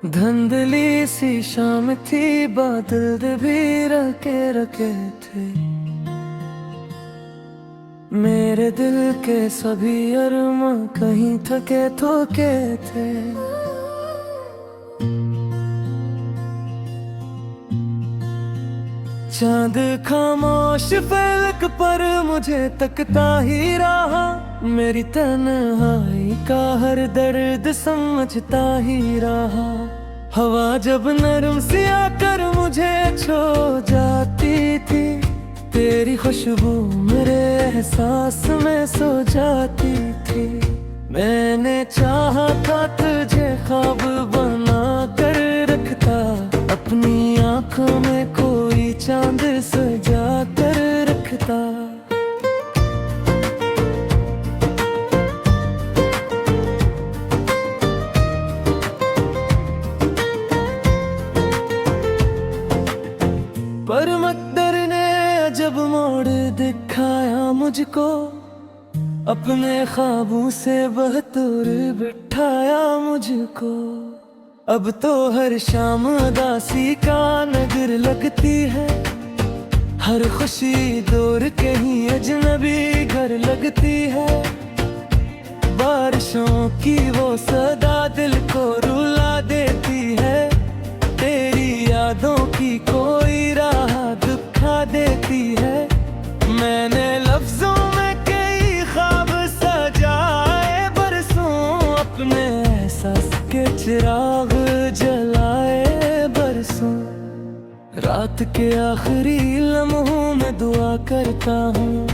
धुंधली सी शाम थी, बादल भी रखे रखे थे। मेरे दिल के सभी अरमां कहीं थके थोके थे। चांद खामोश फलक पर मुझे तकता ही रहा। मेरी तन्हाई का हर दर्द समझता ही रहा। हवा जब नरम सी आकर मुझे छू जाती थी, तेरी खुशबू मेरे एहसास में सो जाती थी। मैंने चाहा था तुझे ख्वाब बना कर रखता, अपनी आंखों में कोई चांद सजा कर रखता। पर मकदर ने जब मोड़ दिखाया मुझको, अपने ख्वाबों से बहतूर बिठाया मुझको। अब तो हर शाम उदासी का नजर लगती है, हर खुशी दूर कहीं अजनबी घर लगती है। बारिशों की वो सदा दिल को रुला देती है, तेरी यादों की कोई राह दुखा देती है। मैंने लफ्जों में कई ख्वाब सजाए बरसों, अपने एहसास के चिराग जलाए बरसों। रात के आखिरी लम्हों में दुआ करता हूँ,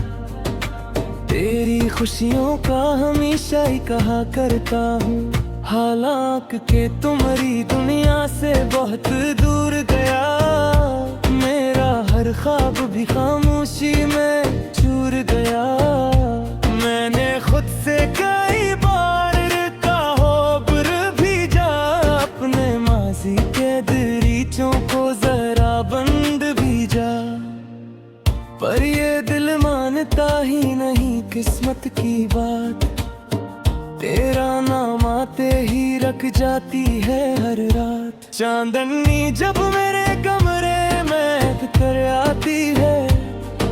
तेरी खुशियों का हमेशा ही कहा करता हूँ। हालांकि तुम्हारी दुनिया से बहुत दूर गया, मेरा हर ख्वाब भी खामोशी में चूर गया। मैंने खुद से कई बार कहोबर भेजा, अपने माजी के दरीचों को जरा बंद भेजा। पर ये दिल मानता ही नहीं किस्मत की बात, तेरा नाम आते ही रख जाती है हर रात। चांदनी जब मेरे कमरे में कर आती है,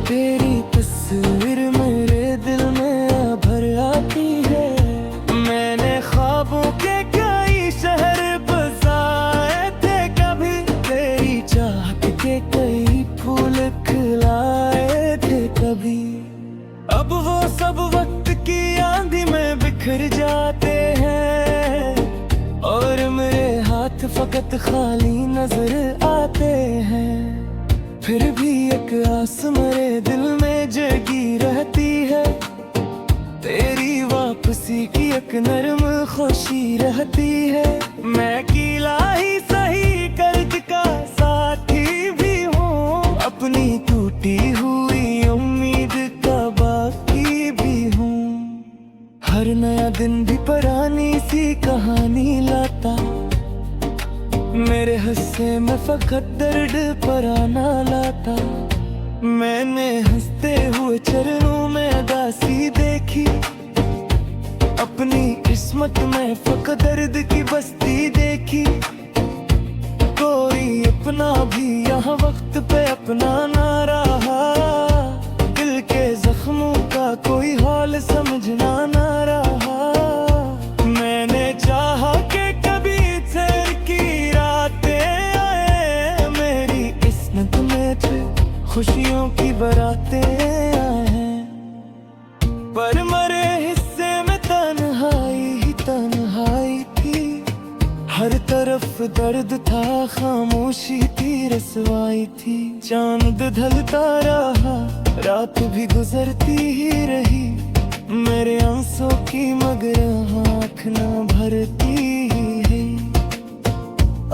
तेरी तस्वीर मेरे दिल में भर आती है। मैंने ख्वाबों के कई शहर बसाए थे कभी, तेरी चाहत के कई फूल खिलाए थे कभी। अब वो सब वक्त की आंधी में बिखर जाते हैं, और मेरे हाथ फकत खाली नजर आते हैं। फिर भी एक आस मेरे दिल में जगी रहती है, तेरी वापसी की एक नरम खुशी रहती है। मैं कीला ही सही कर्ज का साथी भी हूँ, अपनी टूटी हुई उम्मीद का बाकी भी हूँ। हर नया दिन भी पुरानी सी कहानी लाता, मेरे हिस्से में फकत दर्द पराना लाता। मैंने हंसते हुए चरणों में उदासी देखी, अपनी किस्मत में फकत दर्द की बस्ती देखी। कोई अपना भी यहाँ वक्त पे अपना ना रहा, दिल के जख्मों का कोई हाल समझना ना रहा। मैंने चाहा कि कभी ठहर की रातें आए, मेरी किस्मत में थे खुशियों की बरातें आए। पर मरे हिस्से में तन्हाई ही तन्हाई थी, हर तरफ दर्द था, खामोशी थी, रसवाई थी। चांद ढलता रहा, रात भी गुजरती ही रही, मेरे आंसू की मगर आँख न भरती ही है।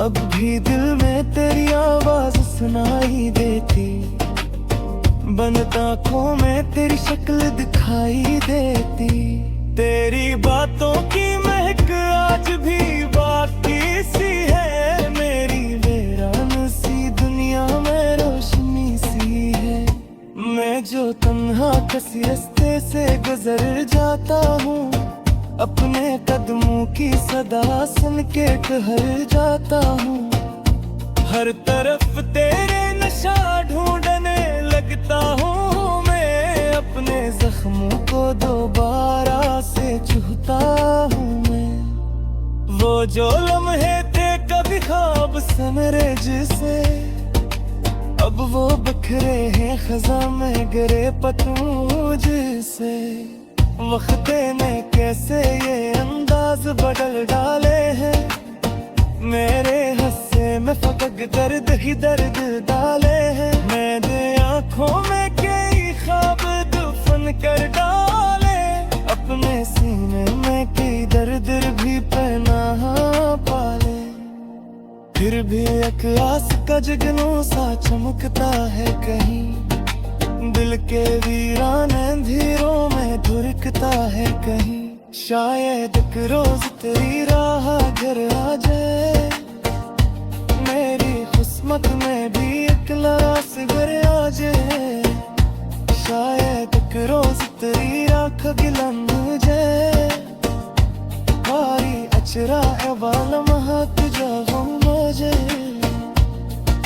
अब भी दिल में तेरी आवाज सुनाई देती, बंद आँखों में तेरी शक्ल दिखाई देती। तेरी बातों की महक आज भी बाकी सी है, मेरी वीरान सी दुनिया में रोशनी सी है। मैं जो तन्हा किसी रास्ते से गुजर जाता हूँ, अपने कदमों की सदा सुन के ठहर जाता हूँ। हर तरफ तेरे नशा ढूंढने लगता हूँ मैं, अपने जख्मों को दोबारा से छूता हूँ मैं। वो जो लम्हे थे कभी ख्वाब से मेरे जिसे, अब वो बिखरे हैं खज़ां में गिरे पतंग जिसे। वक्त ने कैसे ये अंदाज बदल डाले हैं, मेरे हंसे में फकक दर्द ही दर्द डाले हैं। मैंने आँखों में कई ख्वाब दफन कर डाले, अपने सीने में कई दर्द भी पहना पाले। फिर भी एक आस का जुगनू सा चमकता है कहीं, दिल के वीरान अंधेरों में धुरकता है कहीं। शायद एक रोज तेरी राह घर आ जाए, मेरी किस्मत में भी एक लाश घर आ जाए। शायद एक रोज तेरी राख गिलन जाए, भारी अचरा वाला महा तुझा गम हो जाए।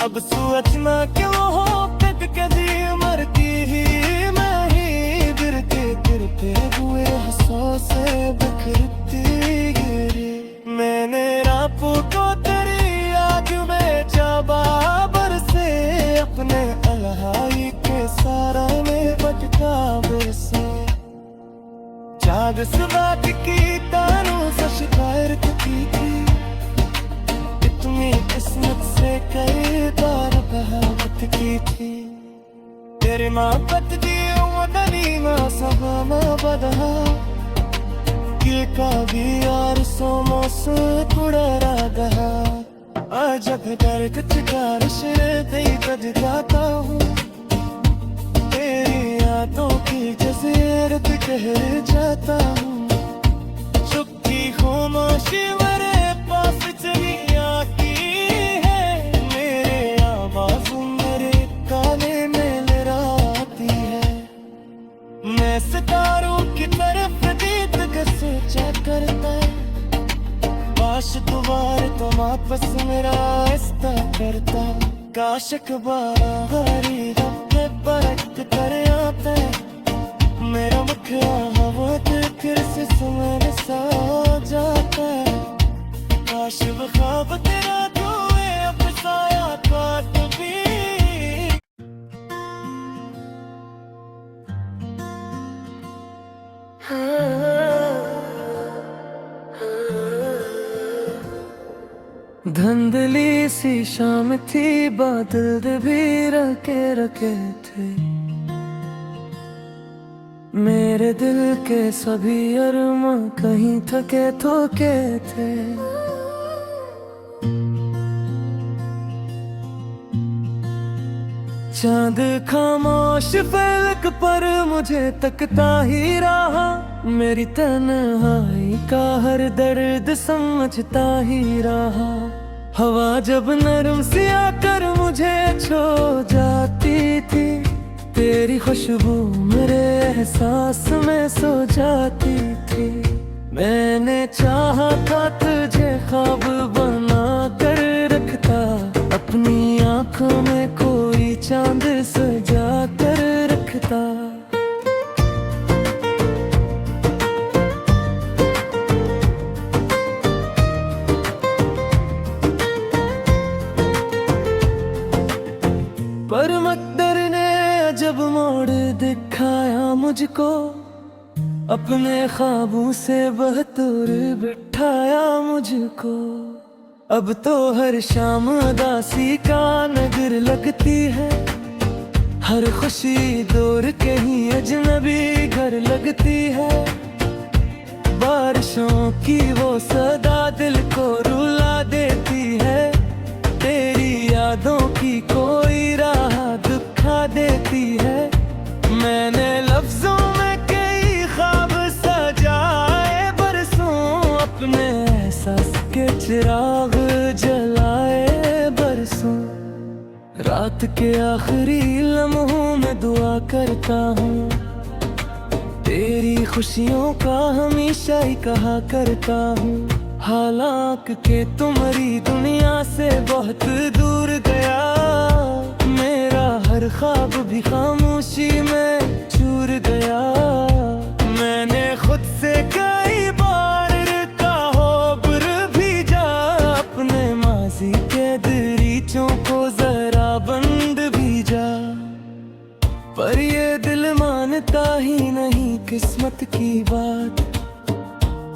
अब सोचना क्यों हो तक कभी मरती ही मैं ही, गिरते हुए हंसों से बिखरती गिरी। मैंने रातों को तेरी आग में बाबर से, अपने अलहाई के सारा में बटका से। जाग सुबह की तारों से शिकायत की थी, इतनी किस्मत से कई बार बहावत की थी। तेरे मोहब्बत दी वदनी मा सबमा बदहा, किलका भी यार सोमोस कुड़रा दहा। आज दर्द चिकार शरते बज जाता हूँ, तेरी यादों की जज़ीरत ठहर जाता हूँ। चुप्पी खामोशी मेरे पास चली आती है, मेरे आवाज़ मेरे काने में लहराती है। मैं सितारों की तरफ दीद का सोचा करता, काश दोबारा तुम आपस मेरा आहिस्ता करता। काश अखबार हरी रब बरकत कर आता, मेरा मुखड़ा हवा फिर से सुमन सा जाता। काश वो ख्वाब तेरा धुए अब साया काट भी। धुंधली सी शाम थी, बादल भी रखे रखे थे, मेरे दिल के सभी अरमां कहीं थके थोके थे। चांद खामोश फलक पर मुझे तकता ही रहा, मेरी तन्हाई का हर दर्द समझता ही रहा। हवा जब नरम सी आकर मुझे छू जाती थी, तेरी खुशबू मेरे एहसास में सो जाती थी। मैंने चाहा था तुझे ख्वाब बना कर रखता, अपनी आंखों में कोई चांद सजा कर रखता। पर मकदर ने जब मोड़ दिखाया मुझको, अपने ख्वाबों से बहतूर बिठाया मुझको। अब तो हर शाम उदासी का नजर लगती है, हर खुशी दूर कहीं अजनबी घर लगती है। बारिशों की वो सदा दिल को रुला देती है, तेरी यादों की कोई राह दुखा देती है। मैंने लफ्जों में कई ख्वाब सजाए बरसों, अपने एहसास के चिराग जलाए बरसों। रात के आखिरी लम्हों में दुआ करता हूँ, तेरी खुशियों का हमेशा ही कहा करता हूँ, हालांकि के तुम्हारी दुनिया से बहुत दूर गया। मेरा हर ख्वाब भी खामोशी में चूर गया। मैंने खुद से कई बार कहोबर भेजा, अपने माजी के दरीचों को जरा बंद भेजा। पर ये दिल मानता ही नहीं किस्मत की बात,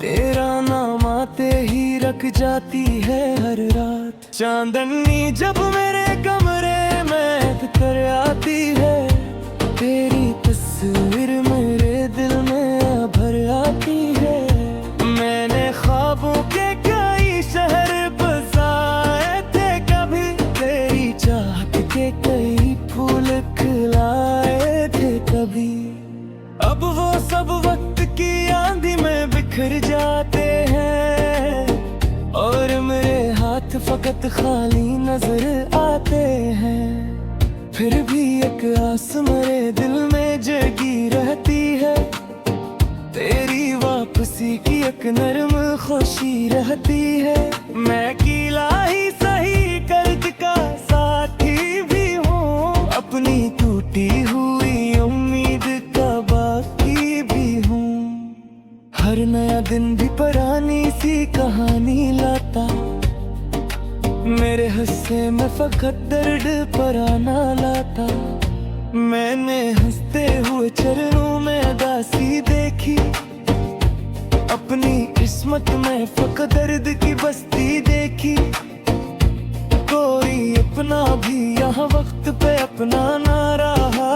तेरा नाम आते ही रख जाती है हर रात। चांदनी जब मेरे कमरे में कर आती है, तेरी तस्वीर मेरे दिल में भर आती है। मैंने ख्वाबों के कई शहर बसाए थे कभी, तेरी चाहत के कई फूल खिलाए थे कभी। अब वो सब वक्त की आंधी में बिखर जाते हैं, और मेरे हाथ फकत खाली नजर आते हैं। फिर भी एक आस मेरे दिल में जगी रहती है, तेरी वापसी की एक नरम खुशी रहती है। मैं गीला ही सही कर्ज का साथी भी हूँ, अपनी टूटी हुई उम्मीद का बाकी भी हूँ। हर नया दिन भी पुरानी सी कहानी लाता, मेरे हिस्से में फकत दर्द पराना लाता। मैंने हंसते हुए चरणों में दासी देखी, अपनी किस्मत में फकत दर्द की बस्ती देखी। कोई अपना भी यहाँ वक्त पे अपना ना रहा,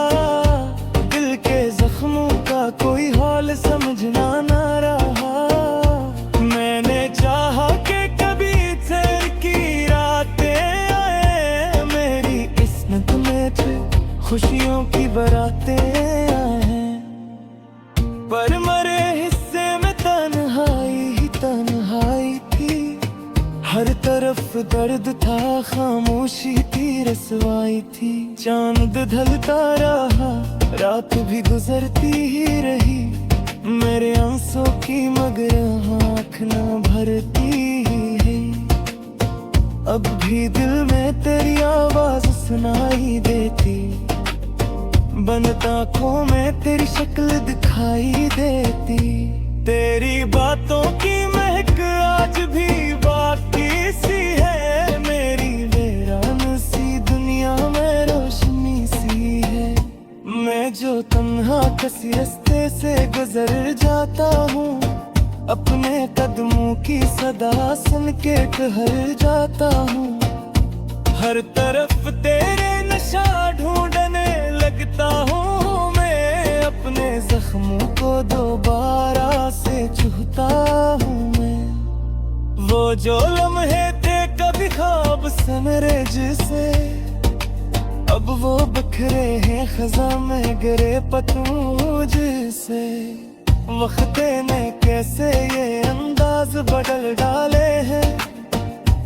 दिल के जख्मों का कोई हाल समझना ना रहा। मैंने चाहा कि कभी थर की रातें आए, मेरी किस्मत में थे खुशियों की बरातें आए। पर मरे हिस्से में तन्हाई ही तन्हाई थी, हर तरफ दर्द था, खामोशी थी, रसवाई थी। चांद ढलता रहा, रात भी गुजरती ही रही, मेरे आंसू की मगर आँख न भरती ही है। अब भी दिल में तेरी आवाज सुनाई देती, बंद आँखों में तेरी शक्ल दिखाई देती। तेरी बातों की महक आज भी बाकी सी है, मेरी वीरान सी दुनिया में रोशनी सी है। मैं जो तन्हा किसी रास्ते से गुजर जाता हूँ, अपने कदमों की सदा सुन के ठहर जाता हूँ। हर तरफ तेरे नशा ढूंढने लगता हूँ, मैं अपने जख्मों को दोबारा से छूता हूँ मैं। वो जो लम्हे थे कभी ख्वाब से मेरे जिसे, अब वो बिखरे हैं खजा में गिरे पतंग जैसे। वक्त ने कैसे ये अंदाज बदल डाले हैं,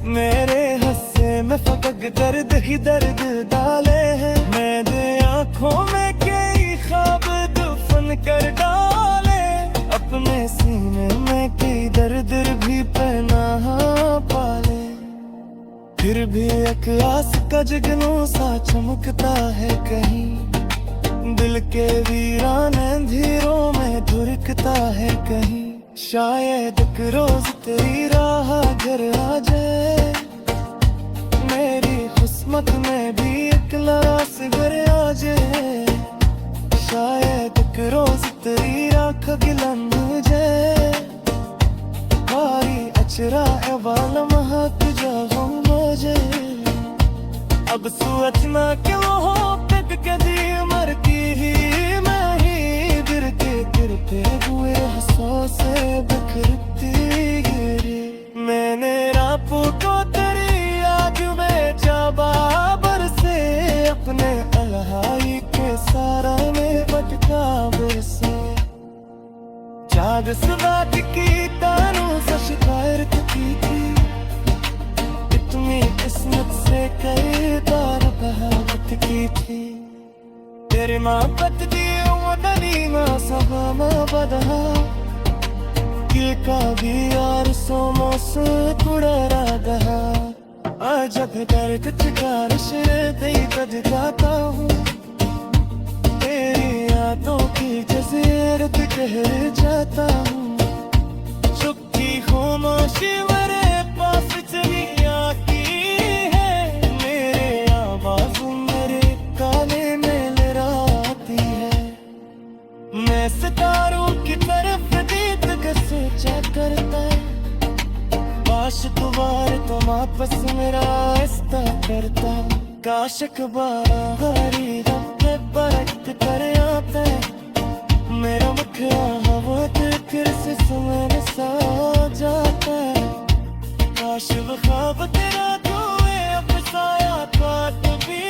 मेरे हिस्से में फकत दर्द ही दर्द डाले हैं। मेरे आँखों में कई ख्वाब दफन कर डाले, अपने सीने में कई दर्द भी पनाह पाले। फिर भी एक आस का जगनू सा चमकता है कहीं, दिल के वीराने अंधेरों में धुरकता है कहीं। शायद एक रोज तेरी राह घर आ जाए, मेरी किस्मत में भी एक लाश घर आ जाए। शायद एक रोज तेरी राख गिलन जाए, भारी अचरा वाला महक जाऊं मुझे। अब सोचना क्यों हो तक कदी मरती ही मैं ही, गिरते हुए हंसों से बिखरती गिरी। मैंने रातों को तेरी आग में जाबा बरसे, अपने अलहाई के सारा में भटका बरसे। जाग सवाद की तारों से शिकायत की थी, इतनी किस्मत से कई बार बहावत की थी। तेरी मोहब्बत दी गनीमा सबामा बदहा के काबी यार सोमोस कुड़रादहा जब दर्द चिकार दे तज जाता हूँ तेरी यादों की जज़ीरत ठहर जाता हूँ चुपकी खामोशी मेरे पास चली आती है मेरे आवाज़ मेरे काने में लहराती है मैं सितारों की तरफ दीद के सोचा करता काश दोबारा तुम आपस मेरा रास्ता करता काश अखबारी रब्बे बरकत कर आते मेरा मुखिया हवा फिर से सुमन सा जाता काश वो ख्वाब तेरा धोए अब साया काट भी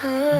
हाँ